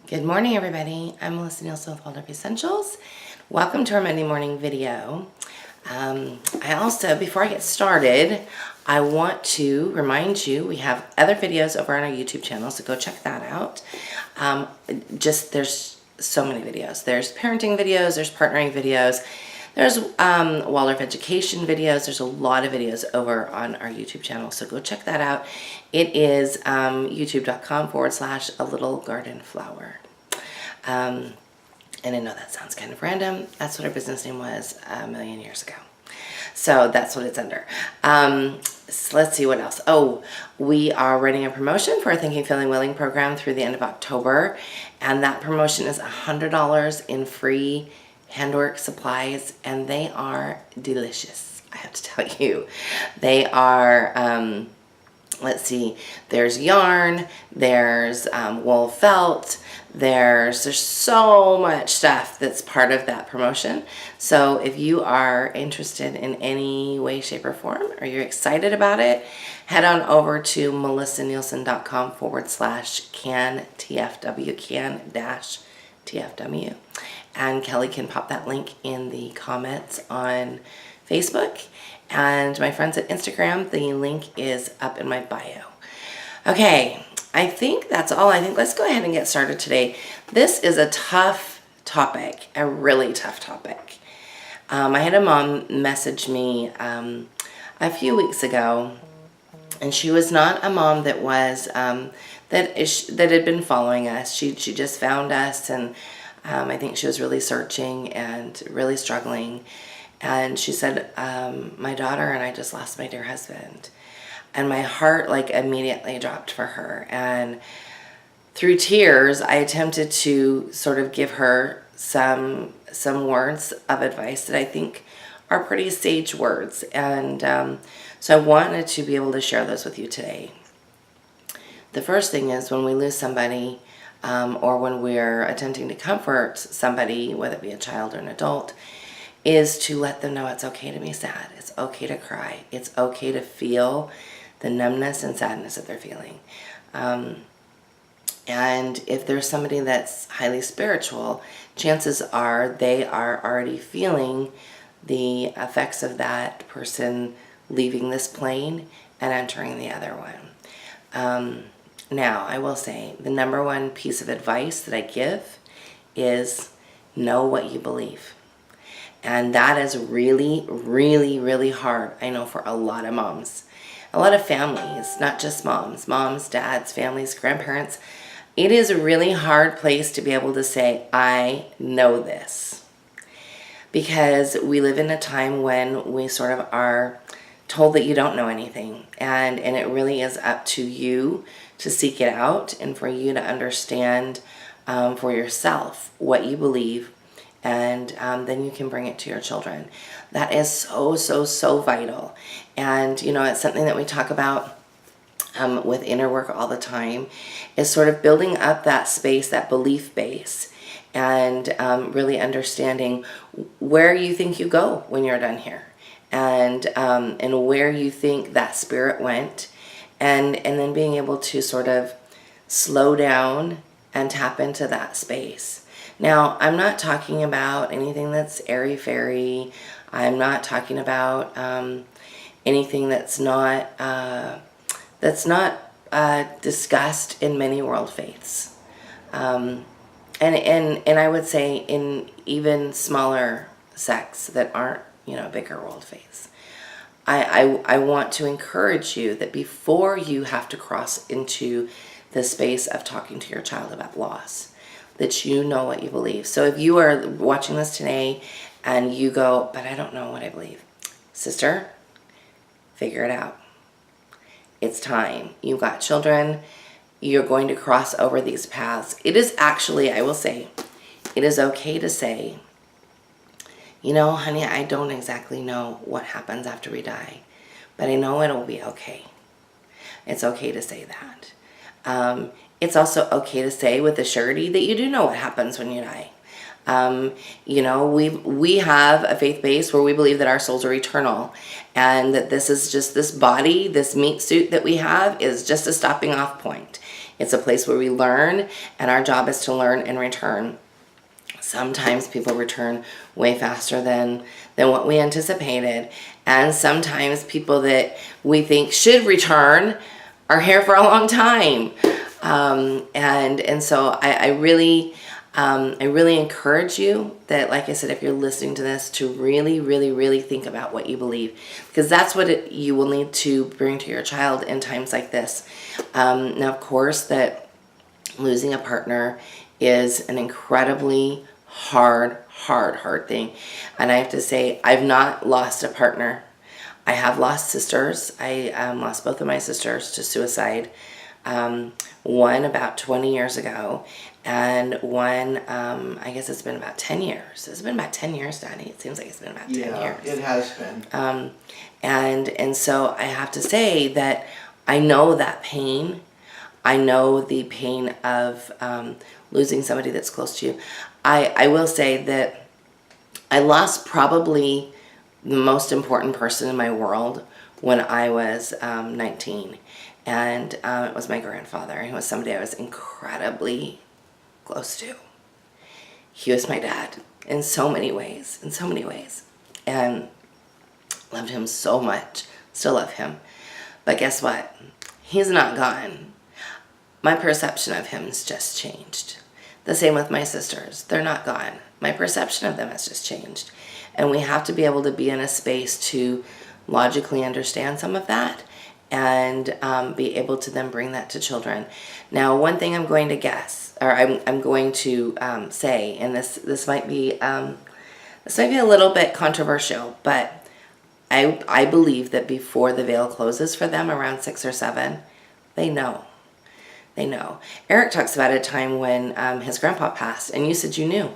Good morning, everybody. I'm Melissa Nielsen with Waldorf Essentials. Welcome to our Monday morning video. I also, before I get started, I want to remind you we have other videos over on our YouTube channel, so go check that out. There's so many videos. There's parenting videos, there's partnering videos, there's Waldorf education videos. There's a lot of videos over on our YouTube channel, so go check that out. It is youtube.com/a little garden flower. And I know that sounds kind of random. That's what our business name was a million years ago. So that's what it's under. So let's see what else. Oh, we are running a promotion for our Thinking, Feeling, Willing program through the end of October. And that promotion is $100 in free handwork supplies, and they are delicious, I have to tell you. They are, let's see, there's yarn, there's wool felt, there's so much stuff that's part of that promotion. So if you are interested in any way, shape, or form, or you're excited about it, head on over to melissanielsen.com/can-TFW, can-TFW. And Kelly can pop that link in the comments on Facebook. And my friends at Instagram, the link is up in my bio. Okay, I think that's all. I think let's go ahead and get started today. This is a tough topic, a really tough topic. I had a mom message me a few weeks ago, and she was not a mom that was that had been following us. She just found us, and I think she was really searching and really struggling. And she said, my daughter and I just lost my dear husband. And my heart like immediately dropped for her. And through tears, I attempted to sort of give her some words of advice that I think are pretty sage words. And so I wanted to be able to share those with you today. The first thing is when we lose somebody, or when we're attempting to comfort somebody, whether it be a child or an adult, is to let them know it's okay to be sad. It's okay to cry. It's okay to feel the numbness and sadness that they're feeling. And if there's somebody that's highly spiritual, chances are they are already feeling the effects of that person leaving this plane and entering the other one. Now, I will say the number one piece of advice that I give is know what you believe. And that is really, really, really hard, I know, for a lot of moms. A lot of families, not just moms, dads, families, grandparents. It is a really hard place to be able to say, I know this. Because we live in a time when we sort of are told that you don't know anything. And it really is up to you to seek it out and for you to understand for yourself what you believe. And then you can bring it to your children. That is so vital. And, you know, it's something that we talk about with inner work all the time, is sort of building up that space, that belief base, and really understanding where you think you go when you're done here, and where you think that spirit went, and then being able to sort of slow down and tap into that space. Now, I'm not talking about anything that's airy-fairy. I'm not talking about anything that's not discussed in many world faiths, and I would say in even smaller sects that aren't, you know, bigger world faiths. I want to encourage you that before you have to cross into the space of talking to your child about loss, that you know what you believe. So if you are watching this today and you go, but I don't know what I believe, sister, figure it out. It's time. You've got children. You're going to cross over these paths. It is actually, I will say, it is okay to say, you know, honey, I don't exactly know what happens after we die, but I know it'll be okay. It's okay to say that. It's also okay to say with the surety that you do know what happens when you die. We have a faith base where we believe that our souls are eternal, and that this is just this body, this meat suit that we have is just a stopping off point. It's a place where we learn, and our job is to learn and return. Sometimes people return way faster than what we anticipated, and sometimes people that we think should return are here for a long time. And so I really encourage you that, like I said, if you're listening to this, to really, really, really think about what you believe, because that's what you will need to bring to your child in times like this. Now, of course, that losing a partner is an incredibly hard thing. And I have to say, I've not lost a partner. I have lost sisters. I lost both of my sisters to suicide. One about 20 years ago, and one, I guess it's been about 10 years. It's been about 10 years, Danny. It seems like it's been about 10 years. Yeah, it has been. And so I have to say that I know that pain. I know the pain of losing somebody that's close to you. I will say that I lost probably the most important person in my world when I was 19. And it was my grandfather. He was somebody I was incredibly close to. He was my dad in so many ways, and loved him so much, still love him. But guess what? He's not gone. My perception of him has just changed. The same with my sisters. They're not gone. My perception of them has just changed. And we have to be able to be in a space to logically understand some of that, and be able to then bring that to children. Now, one thing I'm going to guess, or I'm going to say, and this might be a little bit controversial, but I believe that before the veil closes for them around 6 or 7, they know. They know. Eric talks about a time when his grandpa passed, and you said you knew.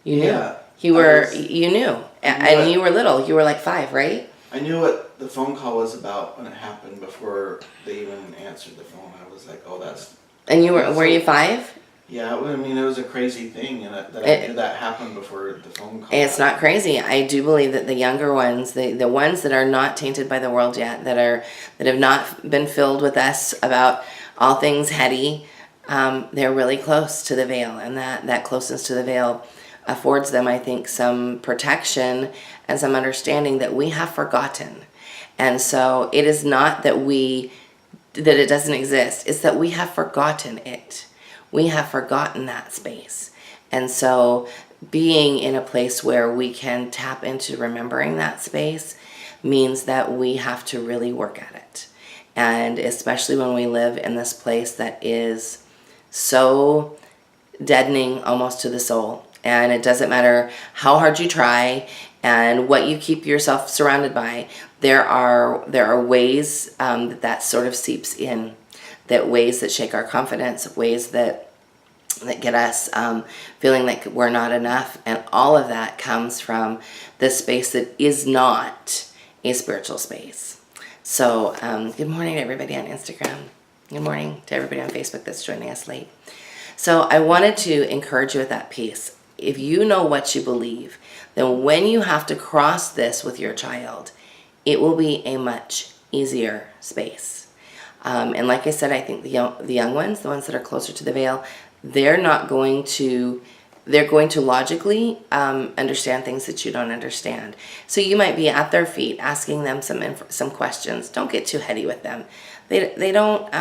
You knew. Yeah, You knew. And you were little. You were like 5, right? I knew what the phone call was about when it happened before they even answered the phone. I was like, oh, that's... And were you 5? Yeah, I mean, it was a crazy thing, and I knew that happened before the phone call. It's not crazy. I do believe that the younger ones, the ones that are not tainted by the world yet, that have not been filled with us about all things heady, they're really close to the veil, and that closeness to the veil affords them, I think, some protection and some understanding that we have forgotten. And so it is not that it doesn't exist. It's that we have forgotten it. We have forgotten that space. And so being in a place where we can tap into remembering that space means that we have to really work at it. And especially when we live in this place that is so deadening almost to the soul. And it doesn't matter how hard you try and what you keep yourself surrounded by. There are ways that sort of seeps in, that ways that shake our confidence, ways that get us feeling like we're not enough. And all of that comes from this space that is not a spiritual space. So good morning to everybody on Instagram. Good morning to everybody on Facebook that's joining us late. So I wanted to encourage you with that piece. If you know what you believe, then when you have to cross this with your child, it will be a much easier space. And like I said, I think the young ones, the ones that are closer to the veil, they're going to logically understand things that you don't understand. So you might be at their feet asking them some questions. Don't get too heady with them. They don't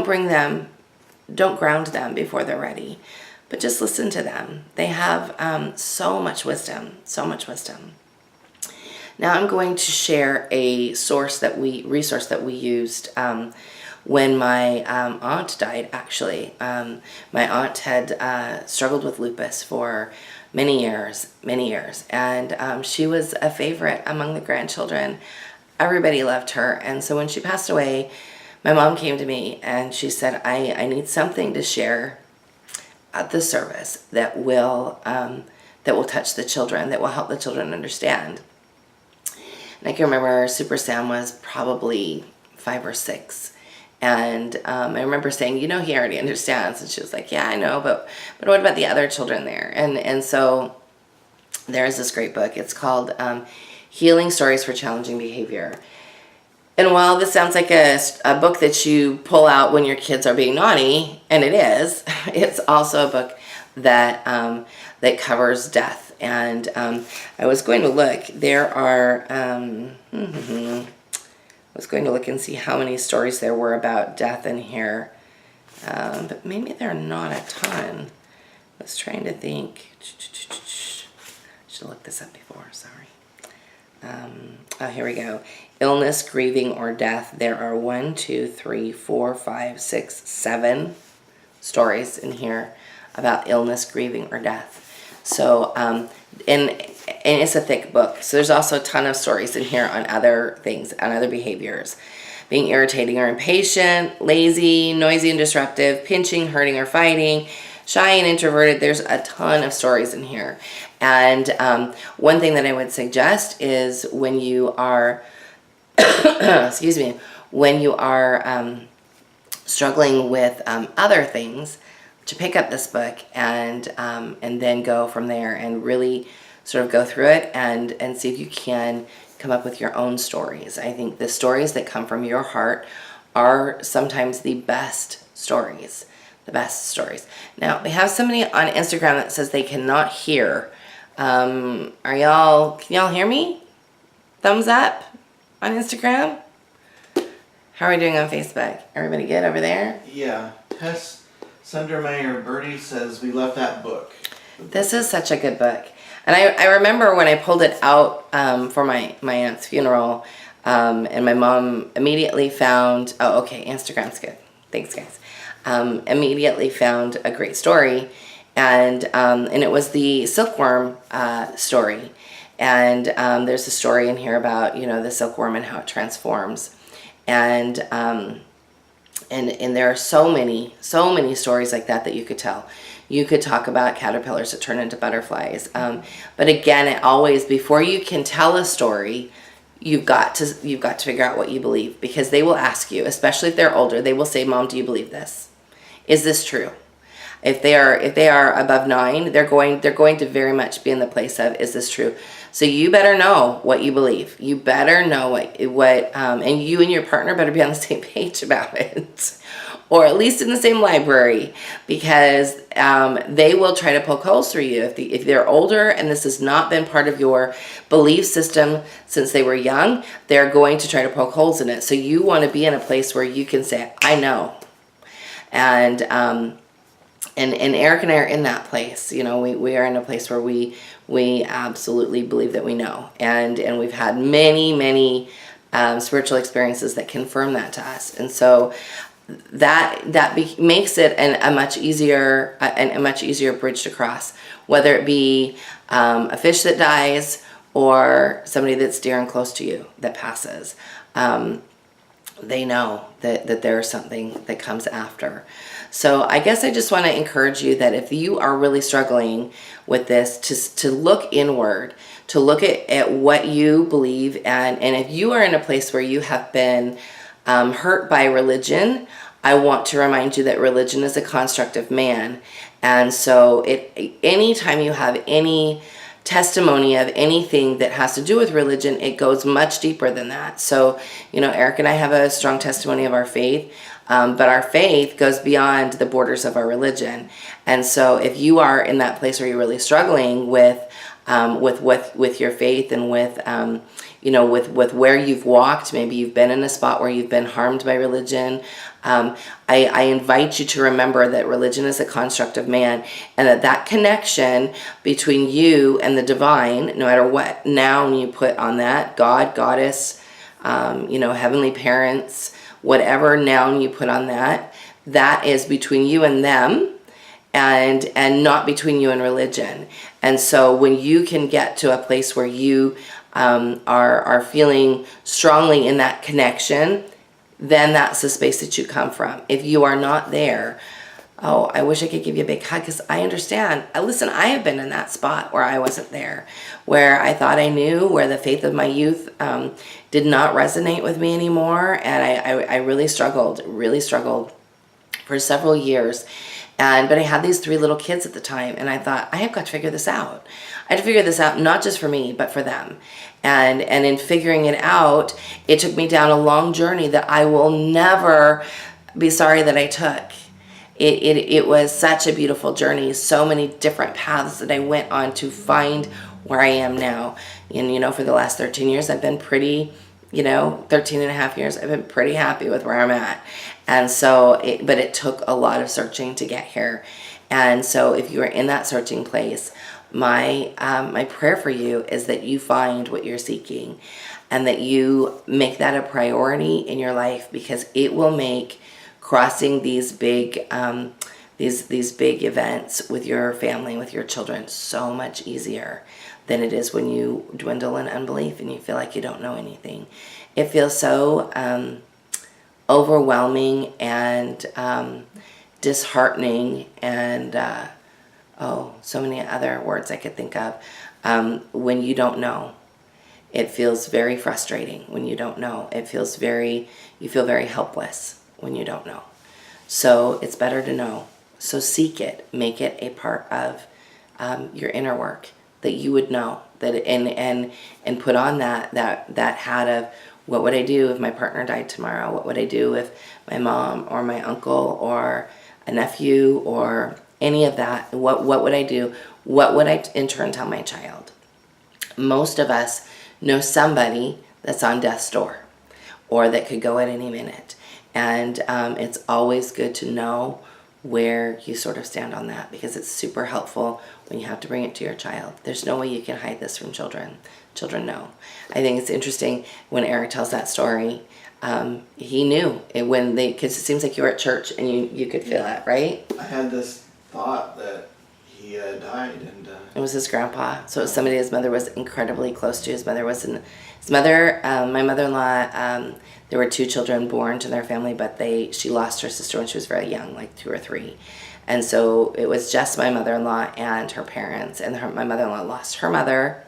bring them, don't ground them before they're ready. But just listen to them. They have so much wisdom, so much wisdom. Now I'm going to share a resource that we used when my aunt died, actually. My aunt had struggled with lupus for many years, and she was a favorite among the grandchildren. Everybody loved her, and so when she passed away, my mom came to me and she said, I need something to share at the service that will touch the children, that will help the children understand. And I can remember Super Sam was probably 5 or 6, And I remember saying, he already understands. And she was like, yeah, I know, but what about the other children there? And so there's this great book. It's called Healing Stories for Challenging Behavior. And while this sounds like a book that you pull out when your kids are being naughty, and it is, it's also a book that that covers death. And I was going to look. There are... I was going to look and see how many stories there were about death in here. But maybe there are not a ton. I was trying to think. Should look this up before, sorry. Oh, here we go. Illness, grieving, or death. There are 1, 2, 3, 4, 5, 6, 7 stories in here about illness, grieving, or death. So, and it's a thick book. So there's also a ton of stories in here on other things, on other behaviors. Being irritating or impatient, lazy, noisy and disruptive, pinching, hurting, or fighting, shy and introverted. There's a ton of stories in here. And one thing that I would suggest is when you are, excuse me, when you are struggling with other things, to pick up this book and then go from there and really sort of go through it and see if you can come up with your own stories. I think the stories that come from your heart are sometimes the best stories. The best stories. Now, we have somebody on Instagram that says they cannot hear. Can y'all hear me? Thumbs up on Instagram? How are we doing on Facebook? Everybody good over there? Yeah. Tess Sundermeyer Birdie says we love that book. This is such a good book. And I remember when I pulled it out for my aunt's funeral, and my mom immediately found, oh, okay, Instagram's good. Thanks, guys. Immediately found a great story, and it was the silkworm story. And there's a story in here about, the silkworm and how it transforms. And there are so many stories like that you could tell. You could talk about caterpillars that turn into butterflies. But again, it always, before you can tell a story, you've got to figure out what you believe, because they will ask you, especially if they're older, they will say, Mom, do you believe this? Is this true? If they are above 9, they're going to very much be in the place of, is this true? So you better know what you believe. You better know what and you and your partner better be on the same page about it, or at least in the same library, because they will try to poke holes through you if they're older and this has not been part of your belief system since they were young. They're going to try to poke holes in it. So you want to be in a place where you can say, I know, and Eric and I are in that place. We are in a place where we absolutely believe that we know, and we've had many spiritual experiences that confirm that to us, and so that makes it a much easier bridge to cross, whether it be a fish that dies or somebody that's dear and close to you that passes. They know that there's something that comes after. So I guess I just want to encourage you that if you are really struggling with this, to look inward, to look at what you believe, and if you are in a place where you have been hurt by religion, I want to remind you that religion is a construct of man. And so anytime you have any testimony of anything that has to do with religion, it goes much deeper than that. So, Eric and I have a strong testimony of our faith, but our faith goes beyond the borders of our religion. And so if you are in that place where you're really struggling with your faith and with where you've walked, maybe you've been in a spot where you've been harmed by religion, I invite you to remember that religion is a construct of man, and that connection between you and the divine, no matter what noun you put on that, God, goddess, heavenly parents, whatever noun you put on that is between you and them, and not between you and religion. And so when you can get to a place where you are feeling strongly in that connection, then that's the space that you come from. If you are not there, oh, I wish I could give you a big hug, because I understand. Listen, I have been in that spot where I wasn't there, where I thought I knew, where the faith of my youth did not resonate with me anymore. And I really struggled for several years. But I had these 3 little kids at the time, and I thought, I have got to figure this out. I had to figure this out, not just for me, but for them. And in figuring it out, it took me down a long journey that I will never be sorry that I took. It was such a beautiful journey, so many different paths that I went on to find where I am now. And, for the last 13 years, I've been pretty, 13 and a half years, I've been pretty happy with where I'm at. And so, but it took a lot of searching to get here. And so if you are in that searching place, my prayer for you is that you find what you're seeking, and that you make that a priority in your life, because it will make crossing these big these big events with your family, with your children, so much easier than it is when you dwindle in unbelief and you feel like you don't know anything. It feels so overwhelming and disheartening, and so many other words I could think of, when you don't know. It feels very frustrating when you don't know. You feel very helpless when you don't know. So it's better to know. So seek it, make it a part of your inner work, that you would know that, and put on that hat of, what would I do if my partner died tomorrow? What would I do if my mom or my uncle or a nephew or any of that? What would I do? What would I in turn tell my child? Most of us know somebody that's on death's door, or that could go at any minute. And it's always good to know where you sort of stand on that, because it's super helpful when you have to bring it to your child. There's no way you can hide this from children. Children know. I think it's interesting when Eric tells that story. He knew it because it seems like you were at church and you could feel it, right? I had this thought that he died, and it was his grandpa. So it was somebody his mother was incredibly close to. His mother, my mother-in-law, there were 2 children born to their family, but she lost her sister when she was very young, like 2 or 3. And so it was just my mother-in-law and her parents. And my mother-in-law lost her mother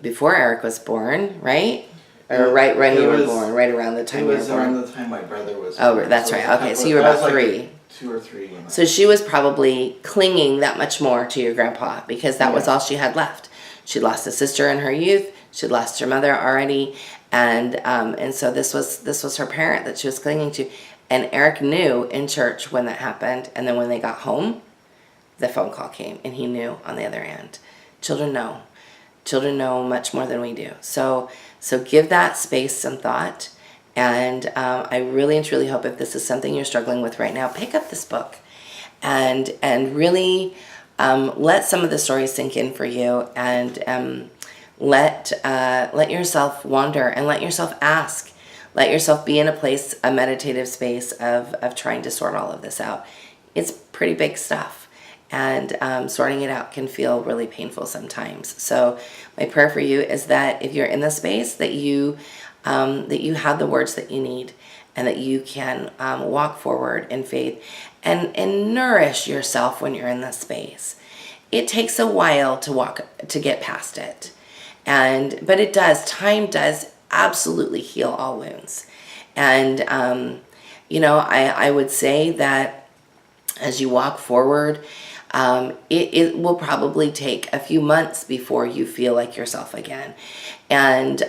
before Eric was born, right? Or right when you were born, right around the time you were born. It was around the time my brother was born. Oh, that's right. Okay, so you were about 3. 2 or 3. So she was probably clinging that much more to your grandpa, because that was all she had left. She lost a sister in her youth. She'd lost her mother already, and so this was her parent that she was clinging to. And Eric knew in church when that happened, and then when they got home, the phone call came, and he knew on the other end. Children know. Children know much more than we do. So give that space some thought. And I really and truly hope, if this is something you're struggling with right now, pick up this book and really let some of the stories sink in for you, and let yourself wander, and let yourself ask. Let yourself be in a meditative space of trying to sort all of this out. It's pretty big stuff. And sorting it out can feel really painful sometimes. So my prayer for you is that if you're in this space, that you have the words that you need, and that you can walk forward in faith and nourish yourself when you're in this space. It takes a while to get past it, but it does. Time does absolutely heal all wounds, and I would say that as you walk forward, it will probably take a few months before you feel like yourself again. And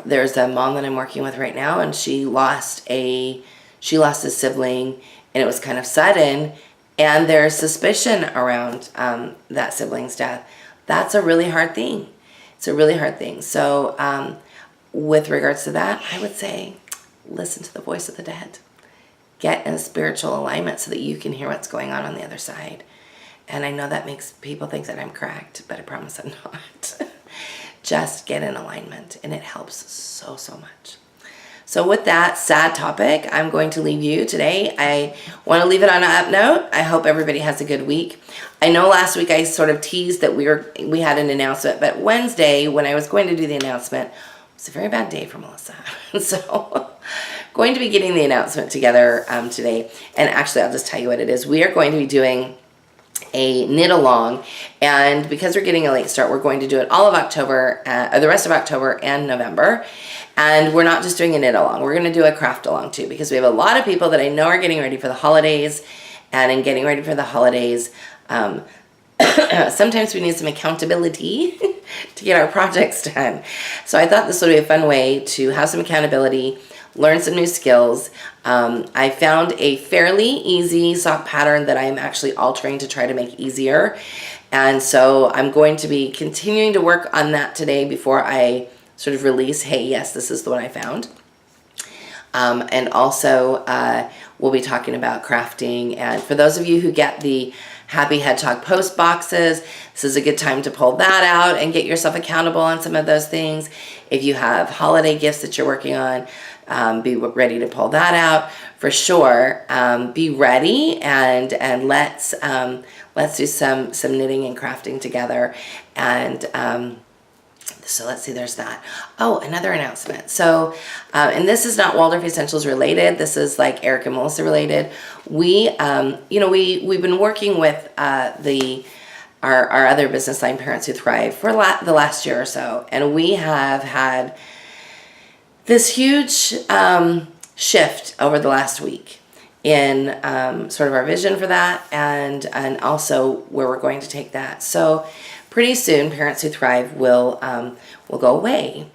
there's a mom that I'm working with right now, and she lost a sibling, and it was kind of sudden, and there's suspicion around that sibling's death. That's a really hard thing. It's a really hard thing. So with regards to that, I would say listen to the voice of the dead. Get in a spiritual alignment so that you can hear what's going on the other side. And I know that makes people think that I'm cracked, but I promise I'm not. Just get in alignment, and it helps so much. So with that sad topic, I'm going to leave you today. I want to leave it on an up note. I hope everybody has a good week. I know last week I sort of teased that we had an announcement, but Wednesday, when I was going to do the announcement, it was a very bad day for Melissa. So going to be getting the announcement together today. And actually, I'll just tell you what it is. We are going to be doing a knit along, and because we're getting a late start, we're going to do it all of October, the rest of October and November. And we're not just doing a knit along, we're going to do a craft along too, because we have a lot of people that I know are getting ready for the holidays. And in getting ready for the holidays, sometimes we need some accountability to get our projects done. So I thought this would be a fun way to have some accountability, learn some new skills. I found a fairly easy sock pattern that I'm actually altering to try to make easier. And so I'm going to be continuing to work on that today before I sort of release, hey, yes, this is the one I found. And also we'll be talking about crafting. And for those of you who get the Happy Hedgehog post boxes, this is a good time to pull that out and get yourself accountable on some of those things. If you have holiday gifts that you're working on, be ready to pull that out for sure. Be ready and let's do some knitting and crafting together. And so let's see, there's that. Oh, another announcement. So, and this is not Waldorf Essentials related. This is like Eric and Melissa related. We've been working with our other business line, Parents Who Thrive, for the last year or so, and we have had this huge shift over the last week in sort of our vision for that, and also where we're going to take that. So pretty soon, Parents Who Thrive will go away.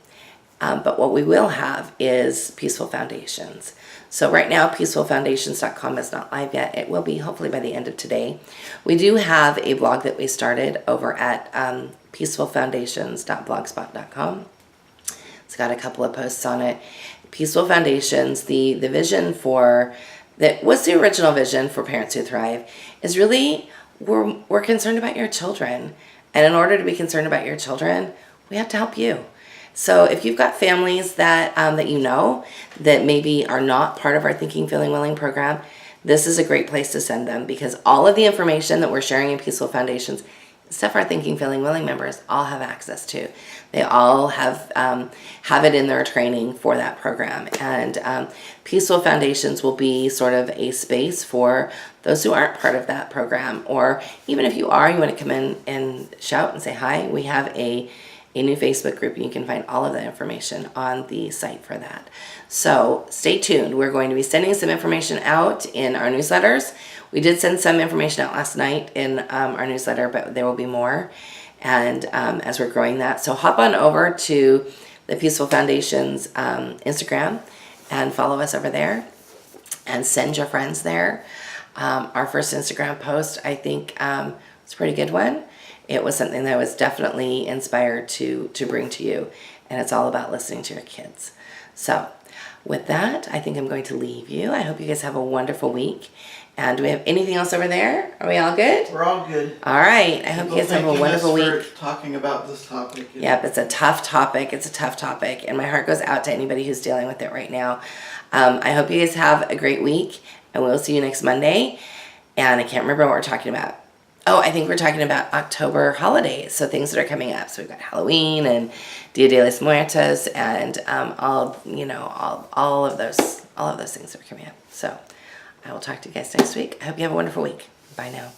But what we will have is Peaceful Foundations. So right now, peacefulfoundations.com is not live yet. It will be hopefully by the end of today. We do have a blog that we started over at peacefulfoundations.blogspot.com. It's got a couple of posts on it. Peaceful Foundations, the vision for, that was the original vision for Parents Who Thrive, is really, we're concerned about your children. And in order to be concerned about your children, we have to help you. So if you've got families that you know that maybe are not part of our Thinking, Feeling, Willing program, this is a great place to send them, because all of the information that we're sharing in Peaceful Foundations, stuff our Thinking, Feeling, Willing members all have access to. They all have it in their training for that program. And Peaceful Foundations will be sort of a space for those who aren't part of that program, or even if you are, you want to come in and shout and say hi. We have a new Facebook group, and you can find all of that information on the site for that. So stay tuned. We're going to be sending some information out in our newsletters. We did send some information out last night in our newsletter, but there will be more. And as we're growing that, so hop on over to the Peaceful Foundations Instagram and follow us over there, and send your friends there. Our first Instagram post, I think, was a pretty good one. It was something that I was definitely inspired to bring to you, and it's all about listening to your kids. So with that, I think I'm going to leave you. I hope you guys have a wonderful week. And do we have anything else over there? Are we all good? We're all good. All right. I hope you guys have a wonderful week. Talking about this topic. Yep, it's a tough topic. It's a tough topic, and my heart goes out to anybody who's dealing with it right now. I hope you guys have a great week, and we'll see you next Monday. And I can't remember what we're talking about. Oh, I think we're talking about October holidays, so things that are coming up. So we've got Halloween and Dia de los Muertos, and all of those things that are coming up. So I will talk to you guys next week. I hope you have a wonderful week. Bye now.